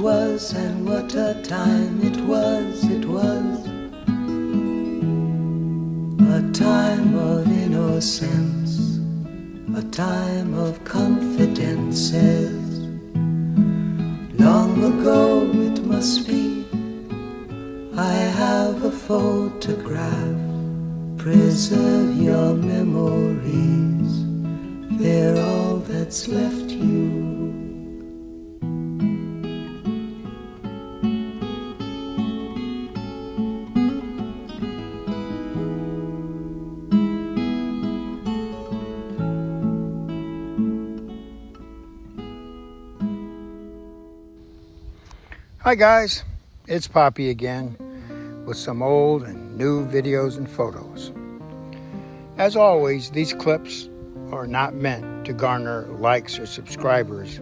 was, and what a time it was, it was. A time of innocence, a time of confidences. Long ago it must be, I have a photograph. Preserve your memories, they're all that's left you. Hi guys, it's Poppy again with some old and new videos and photos. As always, these clips are not meant to garner likes or subscribers,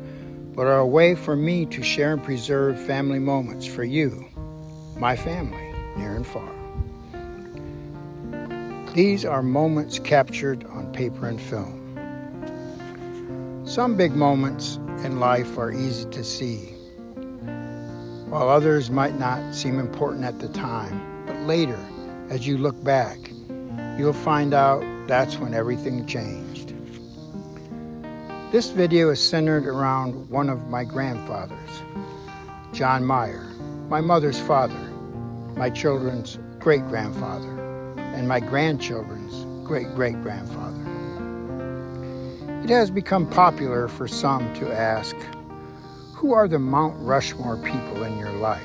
but are a way for me to share and preserve family moments for you, my family, near and far. These are moments captured on paper and film. Some big moments in life are easy to see, while others might not seem important at the time, but later, as you look back, you'll find out that's when everything changed. This video is centered around one of my grandfathers, John Meyer, my mother's father, my children's great-grandfather, and my grandchildren's great-great-grandfather. It has become popular for some to ask, who are the Mount Rushmore people in your life?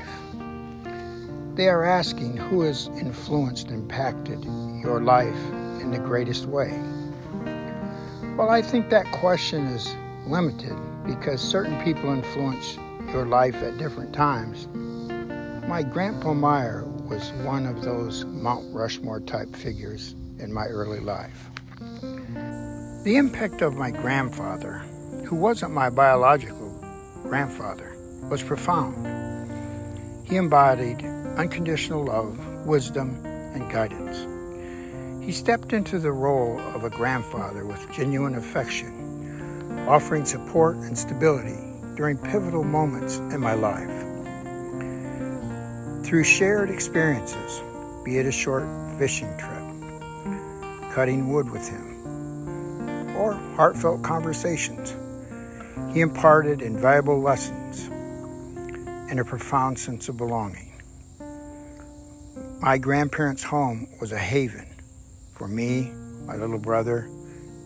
They are asking who has influenced and impacted your life in the greatest way. Well, I think that question is limited because certain people influence your life at different times. My Grandpa Meyer was one of those Mount Rushmore type figures in my early life. The impact of my grandfather, who wasn't my biological grandfather, was profound. He embodied unconditional love, wisdom, and guidance. He stepped into the role of a grandfather with genuine affection, offering support and stability during pivotal moments in my life. Through shared experiences, be it a short fishing trip, cutting wood with him, or heartfelt conversations, he imparted invaluable lessons and a profound sense of belonging. My grandparents' home was a haven for me, my little brother,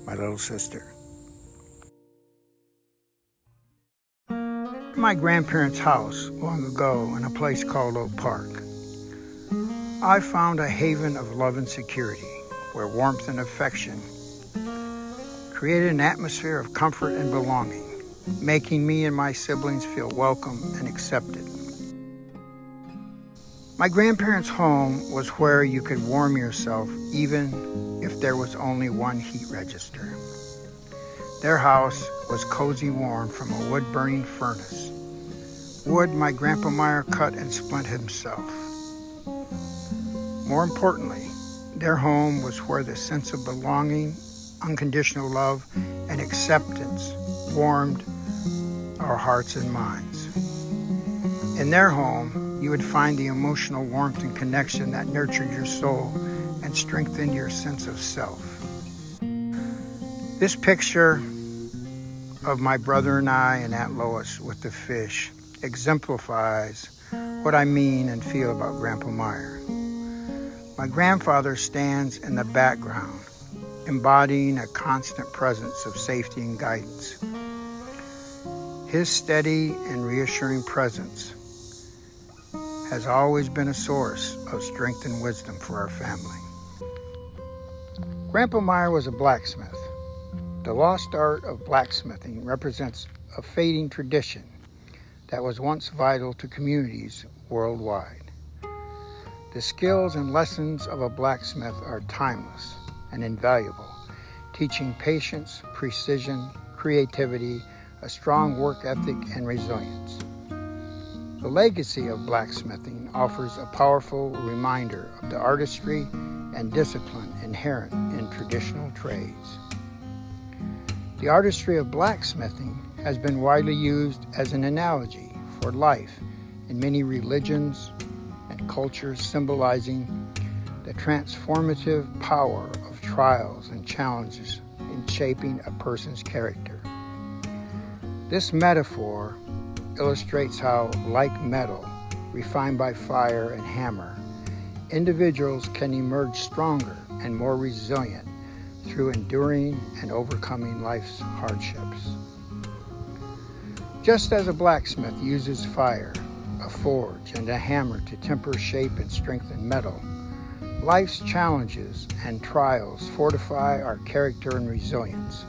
my little sister. My grandparents' house long ago in a place called Oak Park, I found a haven of love and security where warmth and affection created an atmosphere of comfort and belonging, making me and my siblings feel welcome and accepted. My grandparents' home was where you could warm yourself even if there was only one heat register. Their house was cozy warm from a wood-burning furnace, wood my Grandpa Meyer cut and splint himself. More importantly, their home was where the sense of belonging, unconditional love, and acceptance warmed our hearts and minds. In their home, you would find the emotional warmth and connection that nurtured your soul and strengthened your sense of self. This picture of my brother and I and Aunt Lois with the fish exemplifies what I mean and feel about Grandpa Meyer. My grandfather stands in the background, embodying a constant presence of safety and guidance. His steady and reassuring presence has always been a source of strength and wisdom for our family. Grandpa Meyer was a blacksmith. The lost art of blacksmithing represents a fading tradition that was once vital to communities worldwide. The skills and lessons of a blacksmith are timeless and invaluable, teaching patience, precision, creativity, a strong work ethic, and resilience. The legacy of blacksmithing offers a powerful reminder of the artistry and discipline inherent in traditional trades. The artistry of blacksmithing has been widely used as an analogy for life in many religions and cultures, symbolizing the transformative power of trials and challenges in shaping a person's character. This metaphor illustrates how, like metal, refined by fire and hammer, individuals can emerge stronger and more resilient through enduring and overcoming life's hardships. Just as a blacksmith uses fire, a forge, and a hammer to temper, shape, and strengthen metal, life's challenges and trials fortify our character and resilience.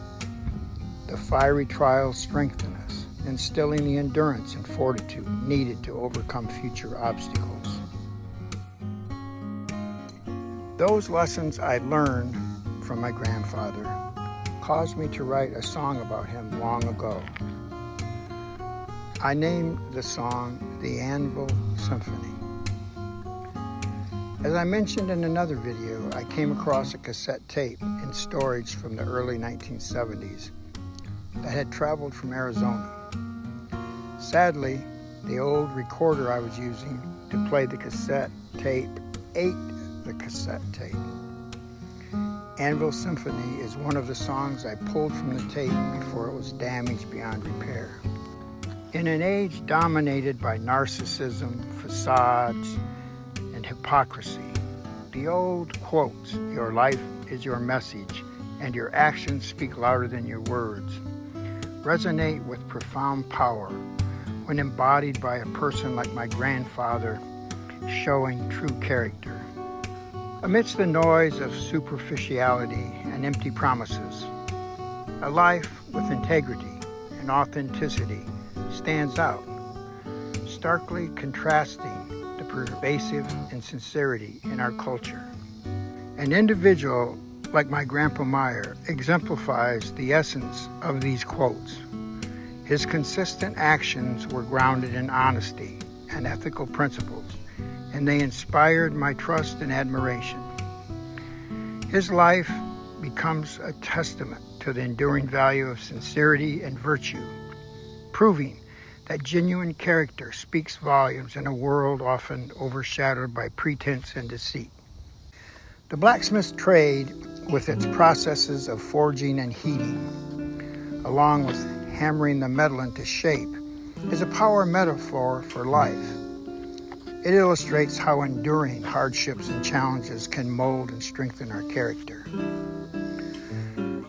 The fiery trials strengthen us, instilling the endurance and fortitude needed to overcome future obstacles. Those lessons I learned from my grandfather caused me to write a song about him long ago. I named the song the Anvil Symphony. As I mentioned in another video, I came across a cassette tape in storage from the early 1970s that had traveled from Arizona. Sadly, the old recorder I was using to play the cassette tape ate the cassette tape. Anvil Symphony is one of the songs I pulled from the tape before it was damaged beyond repair. In an age dominated by narcissism, facades, and hypocrisy, the old quotes, "Your life is your message, and your actions speak louder than your words," resonate with profound power when embodied by a person like my grandfather, showing true character. Amidst the noise of superficiality and empty promises, a life with integrity and authenticity stands out, starkly contrasting the pervasive insincerity in our culture. An individual like my Grandpa Meyer exemplifies the essence of these quotes. His consistent actions were grounded in honesty and ethical principles, and they inspired my trust and admiration. His life becomes a testament to the enduring value of sincerity and virtue, proving that genuine character speaks volumes in a world often overshadowed by pretense and deceit. The blacksmith trade, with its processes of forging and heating, along with hammering the metal into shape, is a power metaphor for life. It illustrates how enduring hardships and challenges can mold and strengthen our character.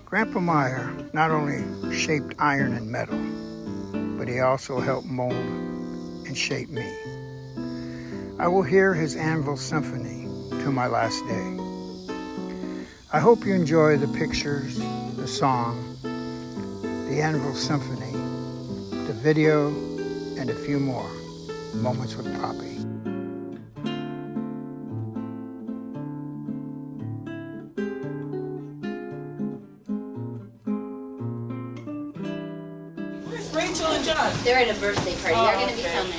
Grandpa Meyer not only shaped iron and metal, but he also helped mold and shape me. I will hear his Anvil Symphony to my last day. I hope you enjoy the pictures, the song, the Anvil Symphony, the video, and a few more moments with Poppy. Rachel and John. They're at a birthday party. They're going to be coming.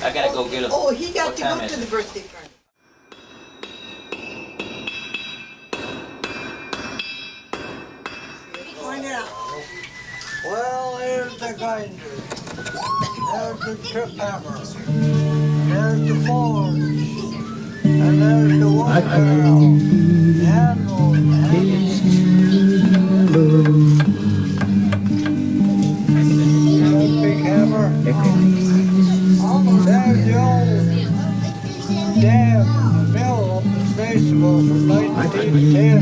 I gotta go get him. Oh, he got What to time go is to it? the birthday party. Find out. Well, there's the grinder. There's the trip hammer. There's the forge. And there's the water barrel. The handle. The big hammer. There's the old dam mill up in Spaceville from 1910.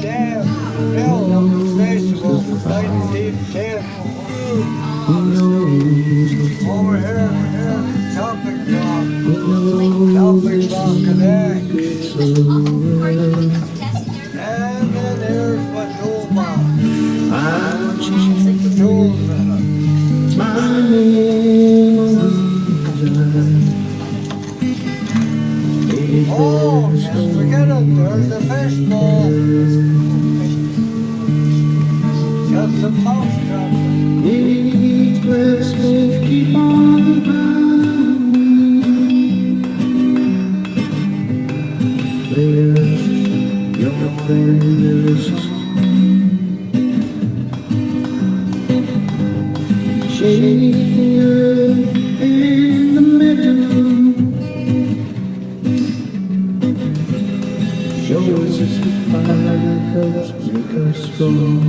Dam mill up in Spaceville from 1910. Over here, chopping block and eggs. And then there's my tool box. The tools in it. Oh, can't forget it. There's the fish bowl. Got some mouse traps. strong.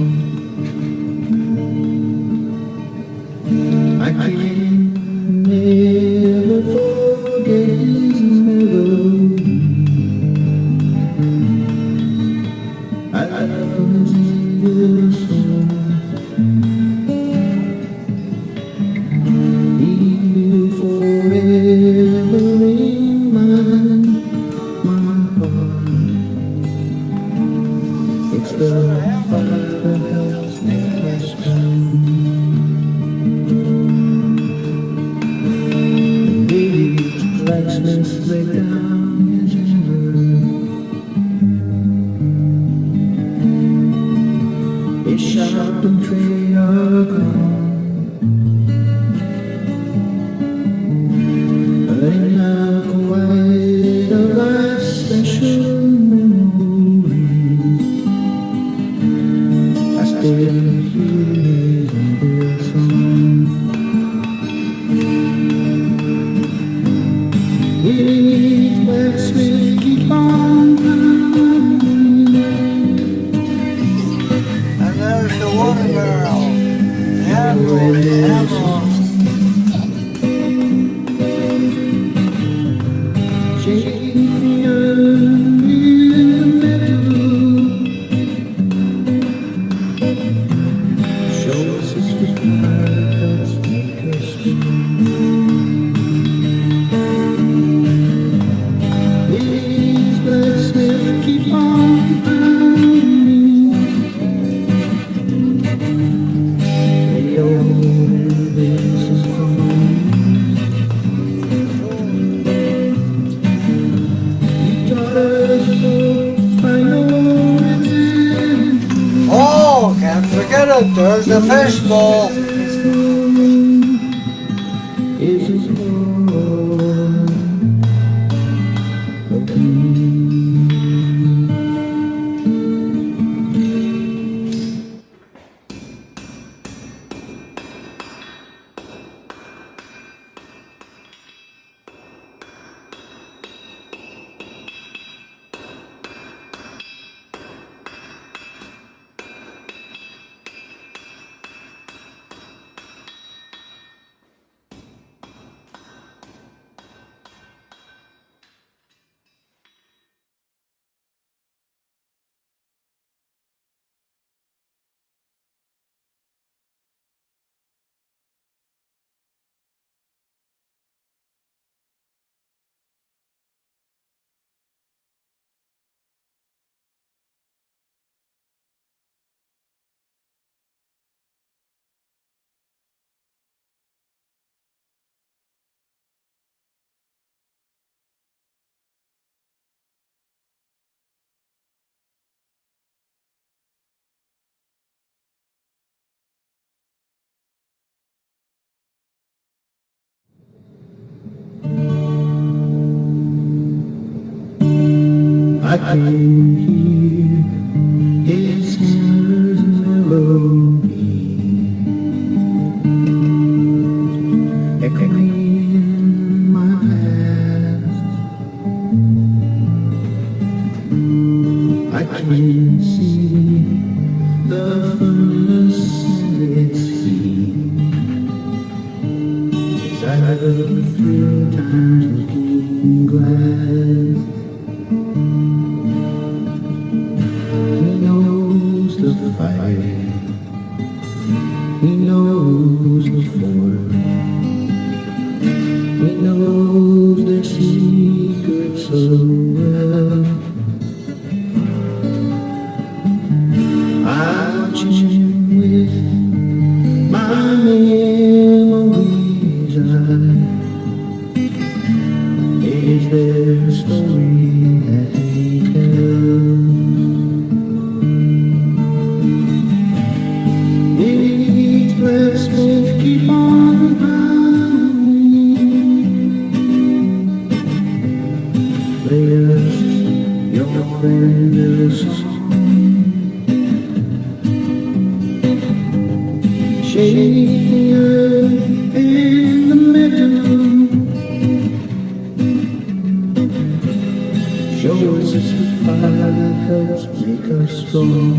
I can never forget his melody. I love his little song. He will forever remind my heart. It's the fire that helps make us strong. Blacksmith laid down his hammer. His sharpened tray are gone, but in a quiet of life's special memories, I still hear his Anvil song. His blacksmith keep on coming. And there's the water barrel, the Anvil, the hammer. Shake the unreal metal. Show us the sweet fire that's make us strong. His blacksmith keep on pounding. The old Anvil's is gone. He taught us so priority. Oh, can't forget it, there's the fishbowl. Is his Lord of me. I can hear his hammer's melody echoing in my past. I can see the furnace and its heat as I look through time's looking glass. He knows the fire, he knows the force, he knows their secrets so well. I watch him with my memories. It is their story that he tells. Blacksmith keep on pounding. Play us your Anvil song. Shake the earth and the metal. Show us the fire that helps make us strong.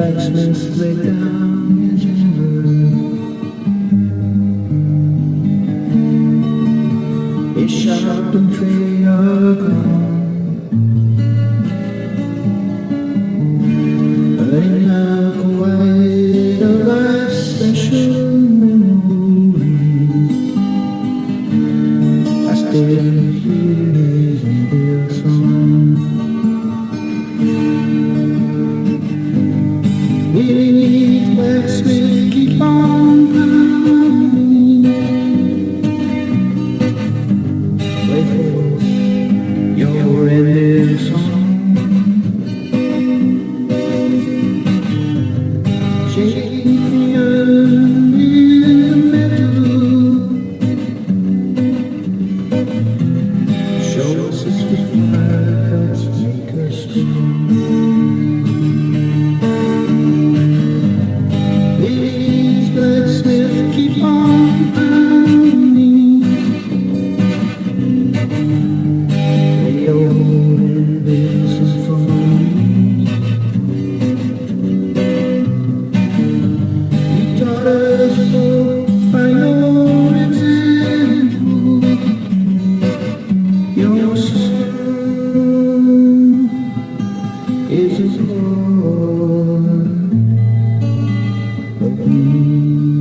blacksmith laid down his hammer. His sharpened tray are gone, burning like a white of life's special memories. I still hear his Anvil song. Please, blacksmith, keep on pounding. Play for your Anvil song. Shake the Anvil metal. Show us its fire, helps make us strong. Please, blacksmith, keep on pounding. Play old Anvil Symphony. You taught us so by your example. Your song is a part of me.